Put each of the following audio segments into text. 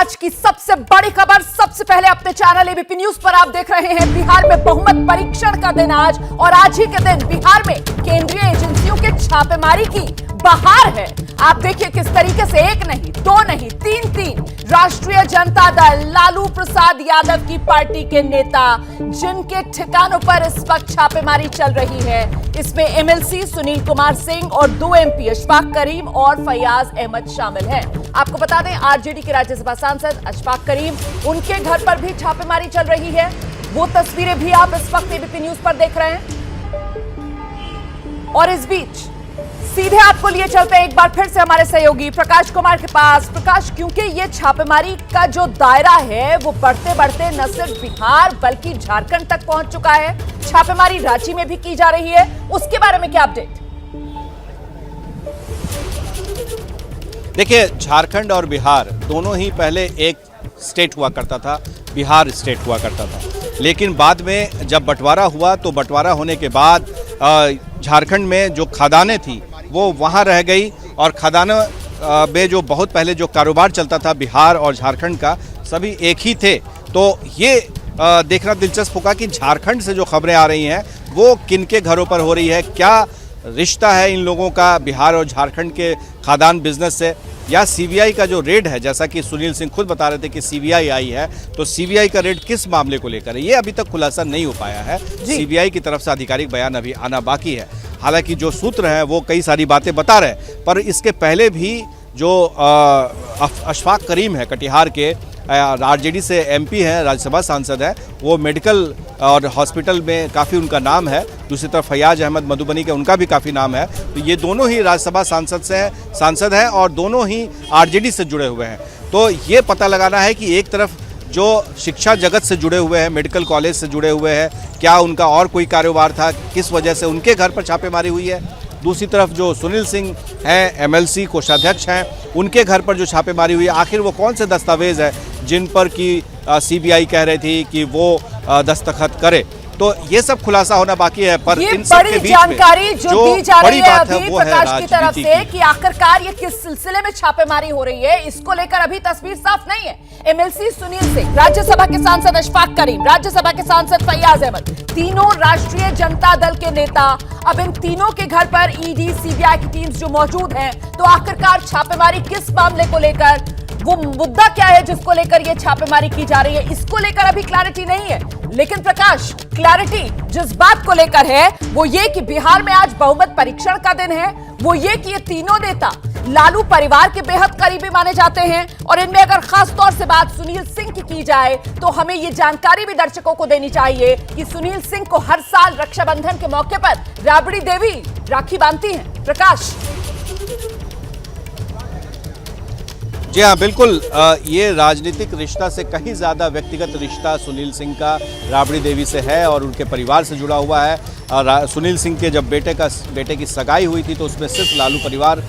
आज की सबसे बड़ी खबर सबसे पहले अपने चैनल एबीपी न्यूज पर आप देख रहे हैं। बिहार में बहुमत परीक्षण का दिन आज और आज ही के दिन बिहार में केंद्रीय एजेंसियों के छापेमारी की बहार है। आप देखिए किस तरीके से एक नहीं, दो नहीं, तीन राष्ट्रीय जनता दल लालू प्रसाद यादव की पार्टी के नेता जिनके ठिकानों पर इस वक्त छापेमारी चल रही है। इसमें एमएलसी सुनील कुमार सिंह और 2 एमपी अशफाक करीम और फैयाज अहमद शामिल हैं। आपको बता दें आरजेडी के राज्यसभा सांसद अशफाक करीम, उनके घर पर भी छापेमारी चल रही है। वो तस्वीरें भी आप इस वक्त एबीपी न्यूज पर देख रहे हैं। और इस बीच सीधे आपको लिए चलते हैं एक बार फिर से हमारे सहयोगी प्रकाश कुमार के पास। प्रकाश, क्योंकि ये छापेमारी का जो दायरा है वो बढ़ते बढ़ते न सिर्फ बिहार बल्कि झारखंड तक पहुंच चुका है। छापेमारी रांची में भी की जा रही है, उसके बारे में क्या अपडेट? देखिए, झारखंड और बिहार दोनों ही पहले एक स्टेट हुआ करता था, बिहार स्टेट हुआ करता था। लेकिन बाद में जब बंटवारा हुआ तो बंटवारा होने के बाद झारखंड में जो खदानें थी वो वहाँ रह गई और खदानों में जो बहुत पहले जो कारोबार चलता था बिहार और झारखंड का, सभी एक ही थे। तो ये देखना दिलचस्प होगा कि झारखंड से जो खबरें आ रही हैं वो किन के घरों पर हो रही है, क्या रिश्ता है इन लोगों का बिहार और झारखंड के खादान बिजनेस से, या सीबीआई का जो रेड है, जैसा कि सुनील सिंह खुद बता रहे थे कि सीबीआई आई है, तो सीबीआई का रेड किस मामले को लेकर है, ये अभी तक खुलासा नहीं हो पाया है। सीबीआई की तरफ से आधिकारिक बयान अभी आना बाकी है। हालांकि जो सूत्र हैं वो कई सारी बातें बता रहे हैं, पर इसके पहले भी जो अशफाक करीम है कटिहार के, आरजेडी से एमपी हैं, राज्यसभा सांसद हैं, वो मेडिकल और हॉस्पिटल में काफ़ी उनका नाम है। दूसरी तरफ फैयाज अहमद मधुबनी के, उनका भी काफ़ी नाम है। तो ये दोनों ही राज्यसभा सांसद हैं और दोनों ही आरजेडी से जुड़े हुए हैं। तो ये पता लगाना है कि एक तरफ जो शिक्षा जगत से जुड़े हुए हैं, मेडिकल कॉलेज से जुड़े हुए हैं, क्या उनका और कोई कारोबार था, किस वजह से उनके घर पर छापेमारी हुई है। दूसरी तरफ जो सुनील सिंह हैं, एमएलसी कोषाध्यक्ष हैं, उनके घर पर जो छापेमारी हुई है, आखिर वो कौन से दस्तावेज है जिन पर कि सीबीआई कह रही थी कि वो दस्तखत करे। तो ये सब खुलासा होना बाकी है। पर ये इन सब के बीच जानकारी जो दी जा रही है अभी प्रकाश की तरफ राजनीति से कि आखिरकार ये किस सिलसिले में छापेमारी हो रही है, इसको लेकर अभी तस्वीर साफ नहीं है। एमएलसी सुनील सिंह, राज्यसभा के सांसद अशफाक करीम, राज्यसभा के सांसद फैयाज अहमद, तीनों राष्ट्रीय जनता दल के नेता, अब इन तीनों के घर पर ईडी सीबीआई की टीम्स जो मौजूद हैं, तो आखिरकार छापेमारी किस मामले को लेकर, वो मुद्दा क्या है जिसको लेकर ये छापेमारी की जा रही है, इसको लेकर अभी क्लैरिटी नहीं है। लेकिन प्रकाश, क्लैरिटी जिस बात को लेकर है वो ये कि बिहार में आज बहुमत परीक्षण का दिन है, वो ये कि ये तीनों नेता लालू परिवार के बेहद करीबी माने जाते हैं। और इनमें अगर खास तौर से बात सुनील सिंह की जाए तो हमें ये जानकारी भी दर्शकों को देनी चाहिए कि सुनील सिंह को हर साल रक्षाबंधन के मौके पर राबड़ी देवी राखी बांधती हैं। प्रकाश। जी हाँ, बिल्कुल। ये राजनीतिक रिश्ता से कहीं ज़्यादा व्यक्तिगत रिश्ता सुनील सिंह का राबड़ी देवी से है और उनके परिवार से जुड़ा हुआ है। सुनील सिंह के जब बेटे की सगाई हुई थी तो उसमें सिर्फ लालू परिवार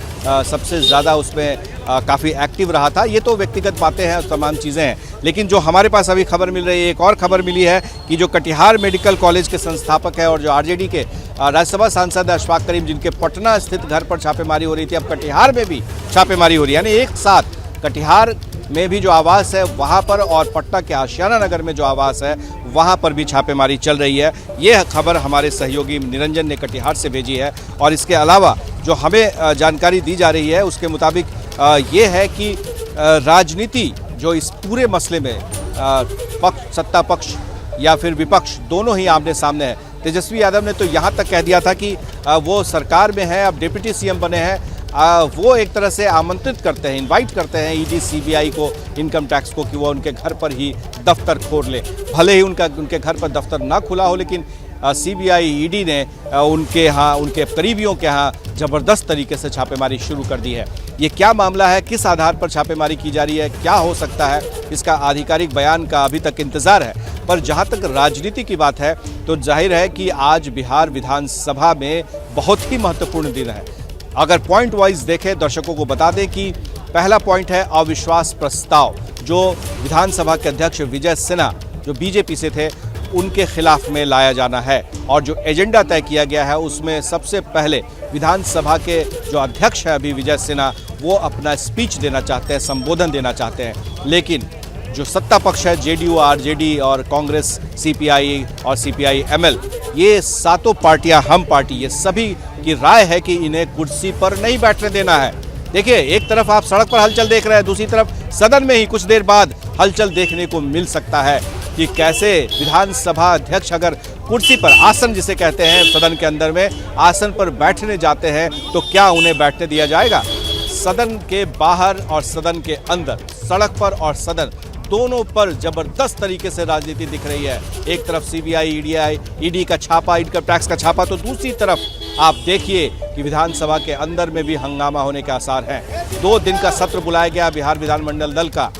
सबसे ज़्यादा उसमें काफ़ी एक्टिव रहा था। ये तो व्यक्तिगत बातें हैं, तमाम चीज़ें हैं। लेकिन जो हमारे पास अभी खबर मिल रही है, एक और खबर मिली है कि जो कटिहार मेडिकल कॉलेज के संस्थापक है और जो आरजेडी के राज्यसभा सांसद अशफाक करीम, जिनके पटना स्थित घर पर छापेमारी हो रही थी, अब कटिहार में भी छापेमारी हो रही है। यानी एक साथ कटिहार में भी जो आवास है वहाँ पर और पटना के आशियाना नगर में जो आवास है वहाँ पर भी छापेमारी चल रही है। ये खबर हमारे सहयोगी निरंजन ने कटिहार से भेजी है। और इसके अलावा जो हमें जानकारी दी जा रही है उसके मुताबिक ये है कि राजनीति जो इस पूरे मसले में सत्ता पक्ष या फिर विपक्ष दोनों ही आमने सामने है। तेजस्वी यादव ने तो यहाँ तक कह दिया था कि वो सरकार में है, अब डिप्टी सीएम बने हैं, वो एक तरह से आमंत्रित करते हैं, इनवाइट करते हैं ईडी सीबीआई को, इनकम टैक्स को, कि वो उनके घर पर ही दफ्तर खोल ले। भले ही उनके घर पर दफ्तर ना खुला हो, लेकिन सीबीआई ईडी ने उनके यहाँ, उनके करीबियों के यहाँ ज़बरदस्त तरीके से छापेमारी शुरू कर दी है। ये क्या मामला है, किस आधार पर छापेमारी की जा रही है, क्या हो सकता है, इसका आधिकारिक बयान का अभी तक इंतज़ार है। पर जहाँ तक राजनीति की बात है तो जाहिर है कि आज बिहार विधानसभा में बहुत ही महत्वपूर्ण दिन है। अगर पॉइंट वाइज देखें, दर्शकों को बता दें कि पहला पॉइंट है अविश्वास प्रस्ताव, जो विधानसभा के अध्यक्ष विजय सिन्हा जो बीजेपी से थे उनके खिलाफ में लाया जाना है। और जो एजेंडा तय किया गया है उसमें सबसे पहले विधानसभा के जो अध्यक्ष हैं अभी विजय सिन्हा, वो अपना स्पीच देना चाहते हैं, संबोधन देना चाहते हैं। लेकिन जो सत्ता पक्ष है जेडीयू, आरजेडी और कांग्रेस, सीपीआई और सीपीआई-एमएल, ये सातों पार्टियां, हम पार्टी, ये सभी की राय है कि इन्हें कुर्सी पर नहीं बैठने देना है। देखिए, एक तरफ आप सड़क पर हलचल देख रहे हैं, दूसरी तरफ सदन में ही कुछ देर बाद हलचल देखने को मिल सकता है कि कैसे विधानसभा अध्यक्ष अगर कुर्सी पर, आसन जिसे कहते हैं सदन के अंदर में, आसन पर बैठने जाते हैं तो क्या उन्हें बैठने दिया जाएगा। सदन के बाहर और सदन के अंदर, सड़क पर और सदन दोनों पर जबरदस्त तरीके से राजनीति दिख रही है। एक तरफ सीबीआई, ईडी का छापा, इनकम टैक्स का छापा, तो दूसरी तरफ आप देखिए कि विधानसभा के अंदर में भी हंगामा होने के आसार हैं। 2 दिन का सत्र बुलाया गया बिहार विधानमंडल दल का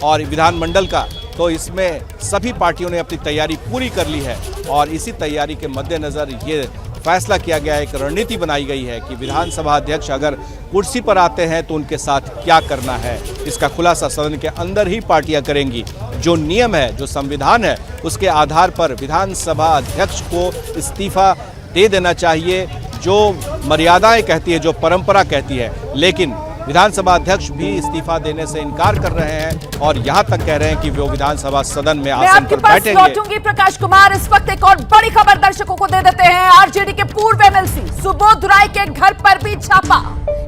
और विधानमंडल का, तो इसमें सभी पार्टियों ने अपनी तैयारी पूरी कर ली है और इसी तैयारी के मद्देनज़र ये फैसला किया गया है, एक रणनीति बनाई गई है कि विधानसभा अध्यक्ष अगर कुर्सी पर आते हैं तो उनके साथ क्या करना है। इसका खुलासा सदन के अंदर ही पार्टियां करेंगी। जो नियम है, जो संविधान है, उसके आधार पर विधानसभा अध्यक्ष को इस्तीफा दे देना चाहिए, जो मर्यादाएं कहती है, जो परंपरा कहती है। लेकिन विधानसभा अध्यक्ष भी इस्तीफा देने से इनकार कर रहे हैं और यहां तक कह रहे हैं कि वो विधानसभा सदन में आसन पर बैठेंगे। लौटूंगी प्रकाश कुमार, इस वक्त एक और बड़ी खबर दर्शकों को दे देते हैं। आरजेडी के पूर्व एमएलसी सुबोध राय के घर पर भी छापा।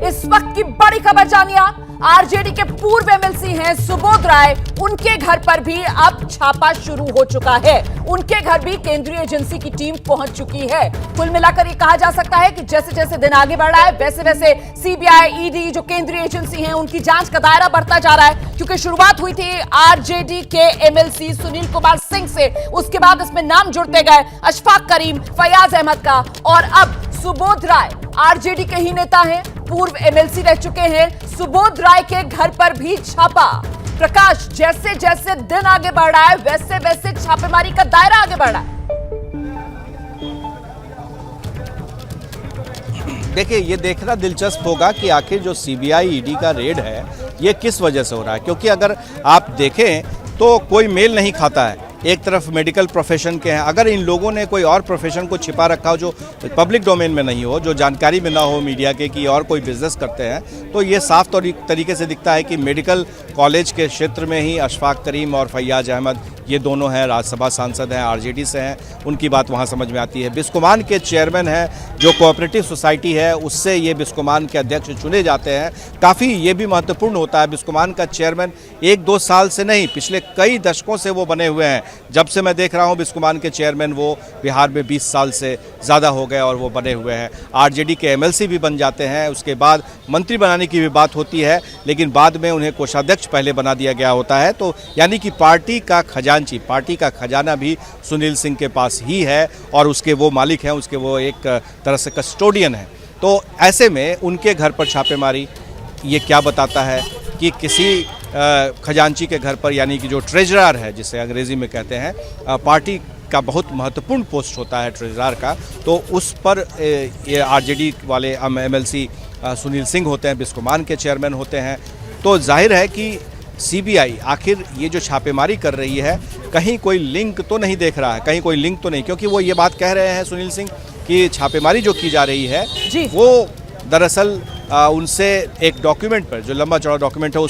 इस वक्त की बड़ी खबर जानिए, आरजेडी के पूर्व एमएलसी हैं सुबोध राय, उनके घर पर भी अब छापा शुरू हो चुका है। उनके घर भी केंद्रीय एजेंसी की टीम पहुंच चुकी है। कुल मिलाकर ये कहा जा सकता है कि जैसे जैसे दिन आगे बढ़ रहा है वैसे वैसे सीबीआई, ईडी जो केंद्रीय एजेंसी हैं उनकी जांच का दायरा बढ़ता जा रहा है। क्योंकि शुरुआत हुई थी आरजेडी के एमएलसी सुनील कुमार सिंह से, उसके बाद इसमें नाम जुड़ते गए अशफाक करीम, फयाज अहमद का, और अब सुबोध राय आरजेडी के ही नेता हैं, पूर्व एमएलसी रह चुके हैं। सुबोध राय के घर पर भी छापा। प्रकाश, जैसे जैसे दिन आगे बढ़ रहा है वैसे वैसे छापेमारी का दायरा आगे बढ़ रहा है। देखिए, ये देखना दिलचस्प होगा कि आखिर जो सीबीआई, ईडी का रेड है ये किस वजह से हो रहा है। क्योंकि अगर आप देखें तो कोई मेल नहीं खाता है। एक तरफ मेडिकल प्रोफेशन के हैं, अगर इन लोगों ने कोई और प्रोफेशन को छिपा रखा हो जो पब्लिक डोमेन में नहीं हो, जो जानकारी में ना हो मीडिया के कि और कोई बिजनेस करते हैं, तो ये साफ तरीके से दिखता है कि मेडिकल कॉलेज के क्षेत्र में ही अशफाक करीम और फयाज अहमद, ये दोनों हैं, राज्यसभा सांसद हैं, आरजेडी से हैं, उनकी बात वहाँ समझ में आती है। बिस्कोमान के चेयरमैन हैं, जो कोऑपरेटिव सोसाइटी है उससे ये बिस्कोमान के अध्यक्ष चुने जाते हैं। काफ़ी ये भी महत्वपूर्ण होता है, बिस्कोमान का चेयरमैन 1-2 साल से नहीं, पिछले कई दशकों से वो बने हुए हैं। जब से मैं देख रहा हूँ बिस्कोमान के चेयरमैन वो बिहार में 20 साल से ज़्यादा हो गए और वो बने हुए हैं। आरजेडी के एमएलसी भी बन जाते हैं, उसके बाद मंत्री बनाने की भी बात होती है, लेकिन बाद में उन्हें कोषाध्यक्ष पहले बना दिया गया होता है। तो यानी कि पार्टी का खजांची, पार्टी का खजाना भी सुनील सिंह के पास ही है और उसके वो मालिक हैं, उसके वो एक तरह से कस्टोडियन हैं। तो ऐसे में उनके घर पर छापेमारी ये क्या बताता है कि किसी खजांची के घर पर, यानी कि जो ट्रेजरर है जिसे अंग्रेजी में कहते हैं, पार्टी का बहुत महत्वपूर्ण पोस्ट होता है ट्रेजरर का, तो उस पर ये आरजेडी वाले एमएलसी सुनील सिंह होते हैं, बिस्कोमान के चेयरमैन होते हैं। तो जाहिर है कि सीबीआई आखिर ये जो छापेमारी कर रही है कहीं कोई लिंक तो नहीं देख रहा है, कहीं कोई लिंक तो नहीं, क्योंकि वो ये बात कह रहे हैं सुनील सिंह कि छापेमारी जो की जा रही है वो दरअसल उनसे एक डॉक्यूमेंट पर, जो लंबा चौड़ा डॉक्यूमेंट है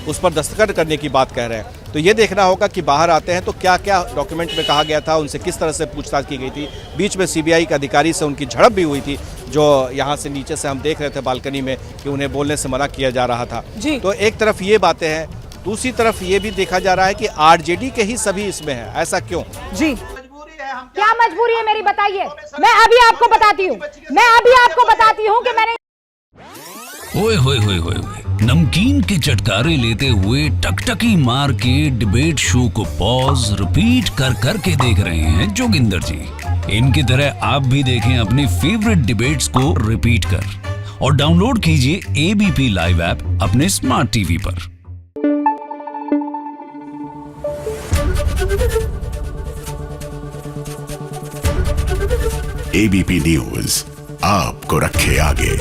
उस पर दस्तखत करने की बात कह रहे हैं। तो ये देखना होगा कि बाहर आते हैं तो क्या क्या डॉक्यूमेंट में कहा गया था, उनसे किस तरह से पूछताछ की गई थी। बीच में सीबीआई के अधिकारी से उनकी झड़प भी हुई थी, जो यहाँ से नीचे से हम देख रहे थे बालकनी में कि उन्हें बोलने से मना किया जा रहा था। तो एक तरफ ये बातें हैं, दूसरी तरफ ये भी देखा जा रहा है कि आरजेडी के ही सभी इसमें है। ऐसा क्यों? जी, क्या मजबूरी है मेरी, बताइए। मैं अभी आपको बताती हूँ कि मैंने ओए होए होए होए नमकीन के चटकारे लेते हुए टकटकी मार के डिबेट शो को पॉज रिपीट कर कर के देख रहे हैं जोगिंदर जी। इनकी तरह आप भी देखें अपनी फेवरेट डिबेट्स को रिपीट कर और डाउनलोड कीजिए एबीपी लाइव ऐप अपने स्मार्ट टीवी पर। एबीपी न्यूज आपको रखे आगे।